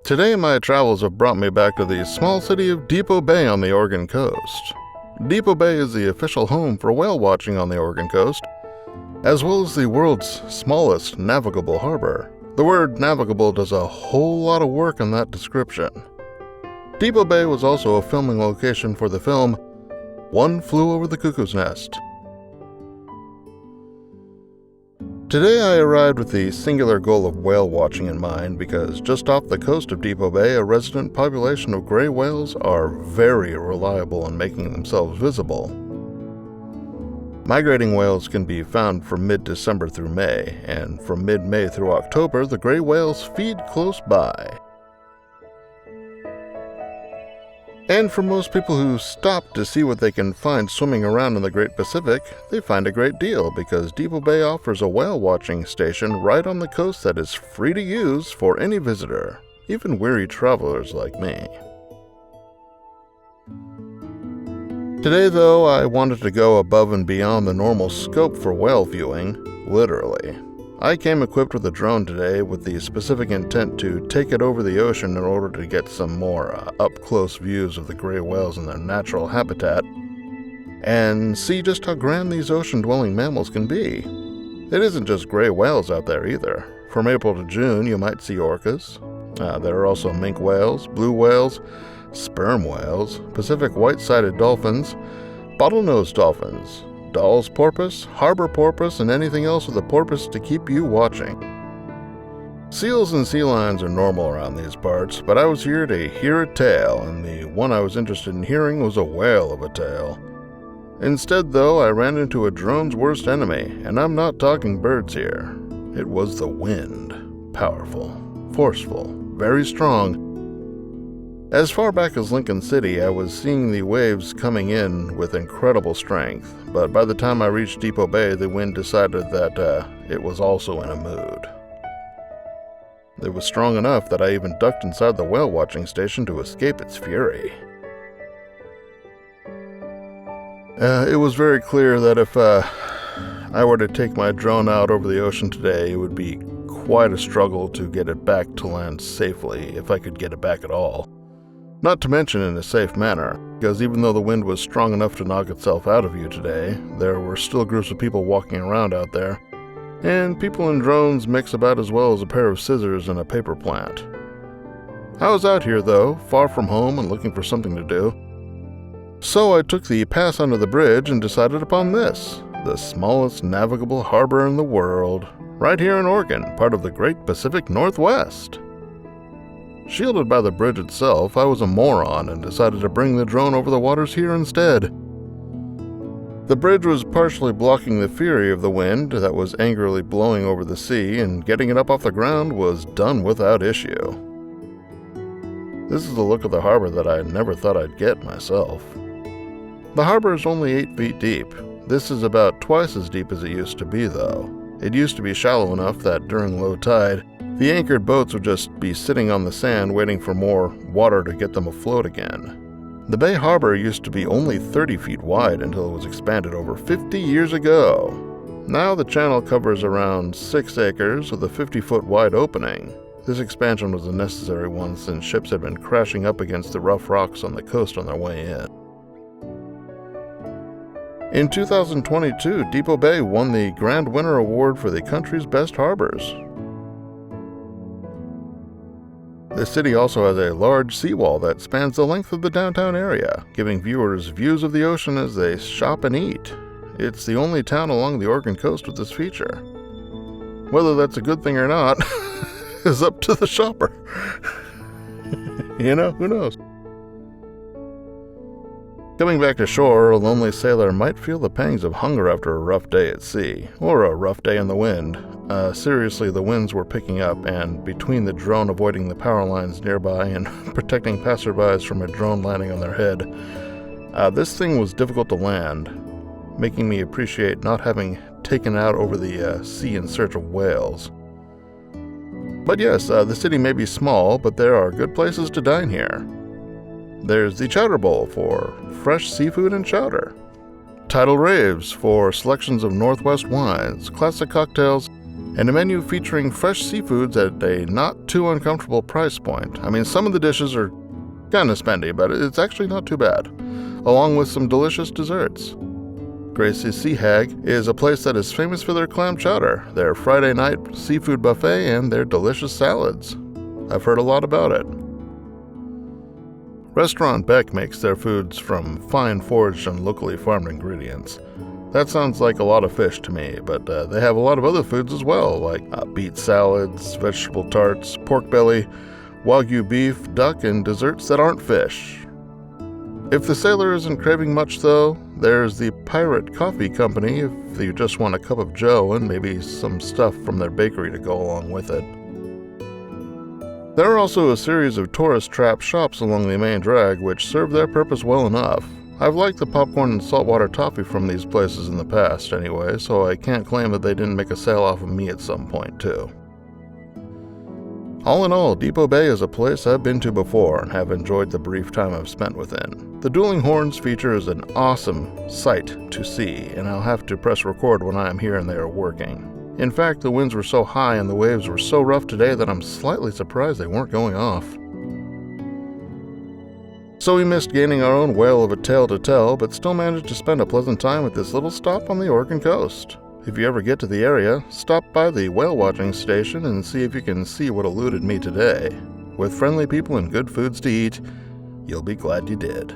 Today my travels have brought me back to the small city of Depoe Bay on the Oregon coast. Depoe Bay is the official home for whale watching on the Oregon coast, as well as the world's smallest navigable harbor. The word navigable does a whole lot of work in that description. Depoe Bay was also a filming location for the film One Flew Over the Cuckoo's Nest. Today I arrived with the singular goal of whale watching in mind because just off the coast of Depoe Bay, a resident population of gray whales are very reliable in making themselves visible. Migrating whales can be found from mid-December through May, and from mid-May through October, the gray whales feed close by. And for most people who stop to see what they can find swimming around in the Great Pacific, they find a great deal because Depoe Bay offers a whale watching station right on the coast that is free to use for any visitor, even weary travelers like me. Today, though, I wanted to go above and beyond the normal scope for whale viewing, literally. I came equipped with a drone today with the specific intent to take it over the ocean in order to get some more up-close views of the gray whales in their natural habitat and see just how grand these ocean-dwelling mammals can be. It isn't just gray whales out there either. From April to June, you might see orcas. There are also minke whales, blue whales, sperm whales, Pacific white-sided dolphins, bottlenose dolphins, Dall's porpoise, harbor porpoise, and anything else with a porpoise to keep you watching. Seals and sea lions are normal around these parts, but I was here to hear a tale, and the one I was interested in hearing was a whale of a tale. Instead, though, I ran into a drone's worst enemy, and I'm not talking birds here. It was the wind. Powerful, forceful, very strong. As far back as Lincoln City, I was seeing the waves coming in with incredible strength, but by the time I reached Depoe Bay, the wind decided that it was also in a mood. It was strong enough that I even ducked inside the whale watching station to escape its fury. It was very clear that if I were to take my drone out over the ocean today, it would be quite a struggle to get it back to land safely, if I could get it back at all. Not to mention in a safe manner, because even though the wind was strong enough to knock itself out of you today, there were still groups of people walking around out there, and people in drones mix about as well as a pair of scissors in a paper plant. I was out here though, far from home and looking for something to do. So I took the pass under the bridge and decided upon this, the smallest navigable harbor in the world, right here in Oregon, part of the Great Pacific Northwest. Shielded by the bridge itself, I was a moron and decided to bring the drone over the waters here instead. The bridge was partially blocking the fury of the wind that was angrily blowing over the sea, and getting it up off the ground was done without issue. This is the look of the harbor that I never thought I'd get myself. The harbor is only 8 feet deep. This is about twice as deep as it used to be, though. It used to be shallow enough that during low tide, the anchored boats would just be sitting on the sand waiting for more water to get them afloat again. The Bay Harbor used to be only 30 feet wide until it was expanded over 50 years ago. Now the channel covers around 6 acres with a 50-foot wide opening. This expansion was a necessary one since ships had been crashing up against the rough rocks on the coast on their way in. In 2022, Depoe Bay won the Grand Winner Award for the country's best harbors. The city also has a large seawall that spans the length of the downtown area, giving viewers views of the ocean as they shop and eat. It's the only town along the Oregon coast with this feature. Whether that's a good thing or not is up to the shopper. Who knows? Coming back to shore, a lonely sailor might feel the pangs of hunger after a rough day at sea, or a rough day in the wind. Seriously, the winds were picking up, and between the drone avoiding the power lines nearby and protecting passerbys from a drone landing on their head, this thing was difficult to land, making me appreciate not having taken out over the sea in search of whales. But yes, the city may be small, but there are good places to dine here. There's the Chowder Bowl for fresh seafood and chowder. Tidal Raves for selections of Northwest wines, classic cocktails, and a menu featuring fresh seafoods at a not too uncomfortable price point. I mean, some of the dishes are kind of spendy, but it's actually not too bad, along with some delicious desserts. Gracie's Sea Hag is a place that is famous for their clam chowder, their Friday night seafood buffet, and their delicious salads. I've heard a lot about it. Restaurant Beck makes their foods from fine foraged and locally farmed ingredients. That sounds like a lot of fish to me, but they have a lot of other foods as well, like beet salads, vegetable tarts, pork belly, Wagyu beef, duck, and desserts that aren't fish. If the sailor isn't craving much though, there's the Pirate Coffee Company if you just want a cup of joe and maybe some stuff from their bakery to go along with it. There are also a series of tourist trap shops along the main drag which serve their purpose well enough. I've liked the popcorn and saltwater toffee from these places in the past anyway, so I can't claim that they didn't make a sale off of me at some point too. All in all, Depoe Bay is a place I've been to before and have enjoyed the brief time I've spent within. The Dueling Horns feature is an awesome sight to see, and I'll have to press record when I am here and they are working. In fact, the winds were so high and the waves were so rough today that I'm slightly surprised they weren't going off. So we missed gaining our own whale of a tale to tell, but still managed to spend a pleasant time at this little stop on the Oregon coast. If you ever get to the area, stop by the whale watching station and see if you can see what eluded me today. With friendly people and good foods to eat, you'll be glad you did.